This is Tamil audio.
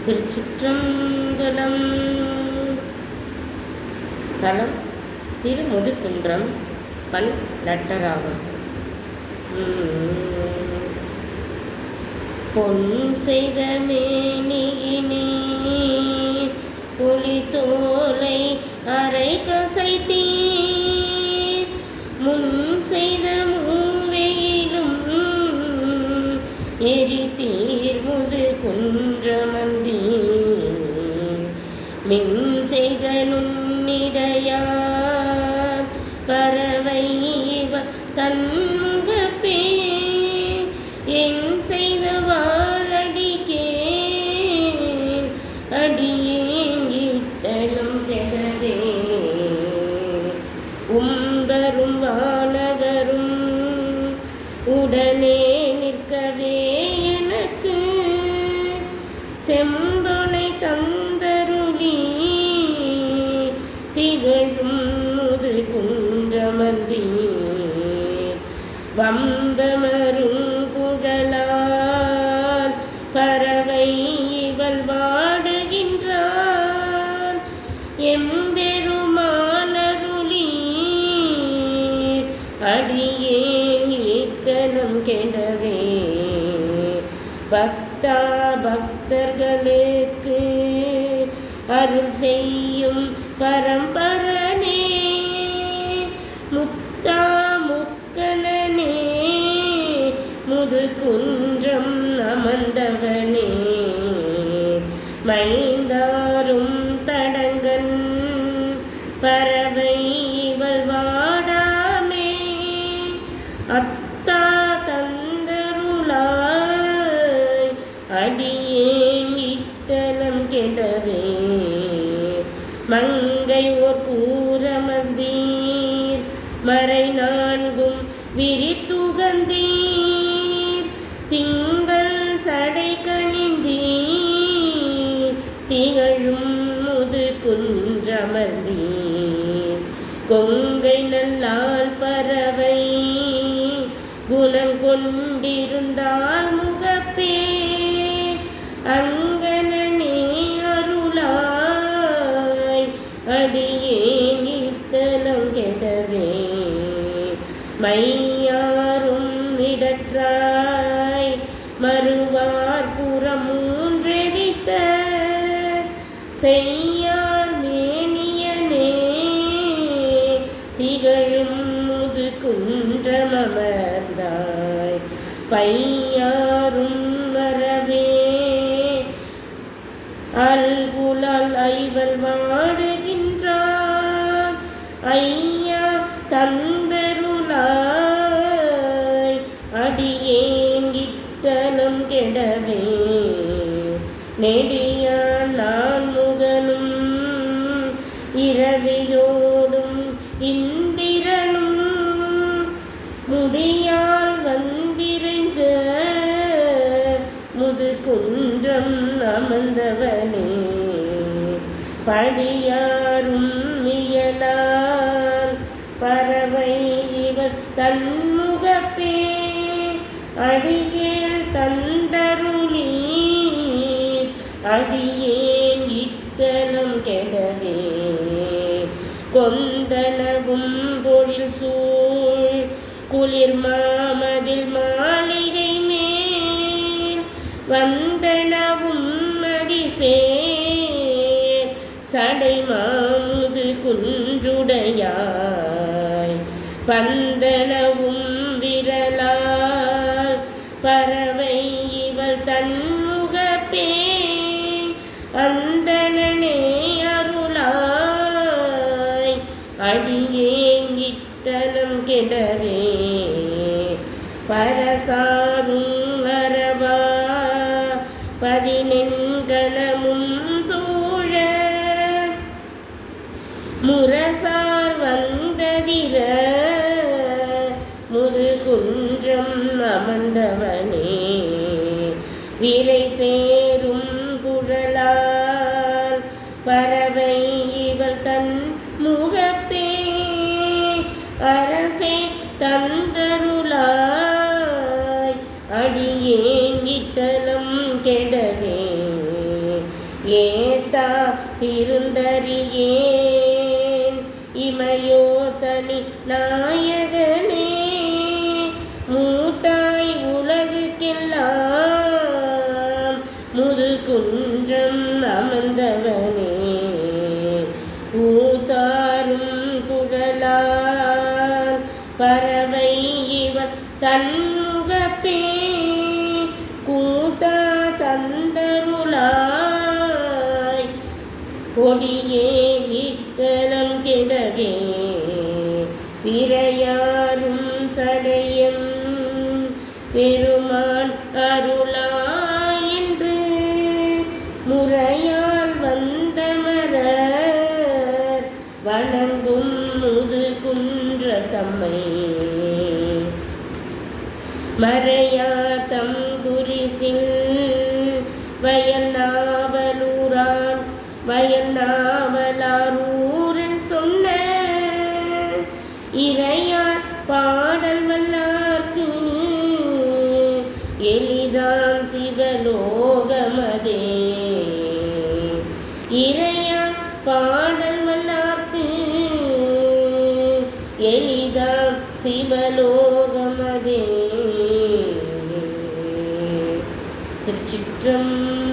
திருச்சிற்றம்பலம். தலம் திருமுதுகுன்றம். பண் நட்டராகும். பொன் செய்த மேனியினே ஒளி தோலை அரை கசைத்தீர் முன் செய்த மூவையிலும் எரித்தீர் முதுகுன்றமந்தீர் மின் செய்த நுண்ணிடையார் பறவை தன்முகப்பே எங் செய்த வாரடிக்கே அடியேன் இட்டலும் கெடவே உம்பரும் வானவரும் உடனே நிற்கவே எனக்கு செம்பொனை தந்தருளி திகழும் முதுகுன்றமந்தீர் வம்பமரும் குழலால் பறவை இவள் வாடுகின்றார் எம்பெருமானருளி அடியேன் இட்டனம் கெடவே பக்தா பக்தர்களுக்கு அருள் செய்யும் பரம்பரனே முத்தா முக்கலனே முதுகுன்றம் அமர்ந்தவனே மைந்தாரும் தடங்கன் பறவை இவள் வாடாமே அத்தா தந்தருளாய் அடியேன் இட்டனம் கெடவே மங்கை ஓர் கூரமர்ந்தீர் மறை நான்கும் விரித்துகந்தீர் திங்கள் சடை கணிந்தீர் திகழும் முதுகுன்றமர்ந்தீர் கொங்கை நல்லால் பறவை குணங்கொண்டிருந்தால் முகப்பே அங்கனே அருளாய் அடியேன் இட்டனம் கெடவே மையாரும் இடற்றாய் மறுவார் புறமூன்றெரித்த செய்யார் மேனியனே திகழும் முதுகுன்றமர்ந்தாய் பையாரும் வரவே அல்குலால் ஐவல் வாடுகின்றார் ஐயா தந்தருளாய் அடியேன் இட்டனம் கெடவே நெடியான் நான் முகனும் இரவியோடும் இந்திரனும் முடியால் வந்திருஞ்ச முதுகுன்றம் அமர்ந்தவனே படியாரும் இயலால் பறவை இவள் தன்முகப்பே அடிகேள் தந்தருளி அடியேன் இட்டனம் கெடவே கொந்தனவும் பொழில் சூழ் குளிர் மாமதில் மாளிகை மேல் வந்தனவும் மதிசேர் சடை மாமுது குன்றுடையாய் பந்தனவும் விரலால் பறவை இவள் தன்முகப்பே அந்தனே அருளாய் அடியேன் இட்டனம் கெடவே பரசாரும் வரவா பதினெண்கணமும் சூழ முரசார் வந்ததிர முதுகுன்றம் அமர்ந்தவனே விரை சேரும் குழலால் பறவை இவள் தன் முகப்பே அரசே தந்தருளாய் அடியேன் இட்டலம் கெடவே திருந்தறியேன் இமையோ தனி நாயகனே மூத்தாய் உலகுக்கெல்லாம் முது குன்றம் அமர்ந்தவனே பூத்தாரும் குழலால் பறவை இவன் தன்முகப்பே கூத்தா தந்தருளாய் கொடியே விட்டலம் கெடவே பிறையாரும் சடையம் பெருமான் அருளாயின்று முறையால் வந்தமரர் வணங்கும் முது குன்ற தம்மை மறையார் தம் குறிசில் வயநாவலூரான் வயநாவலாரூரன் சொன்ன இறையார் பாடல் வல்லார்க்கு எளிதாம் சிவலோகமதே இறையார் பாடல் வல்லார்க்கு எளிதாம் சிவலோகமதே. திருச்சிற்றம்பலம்.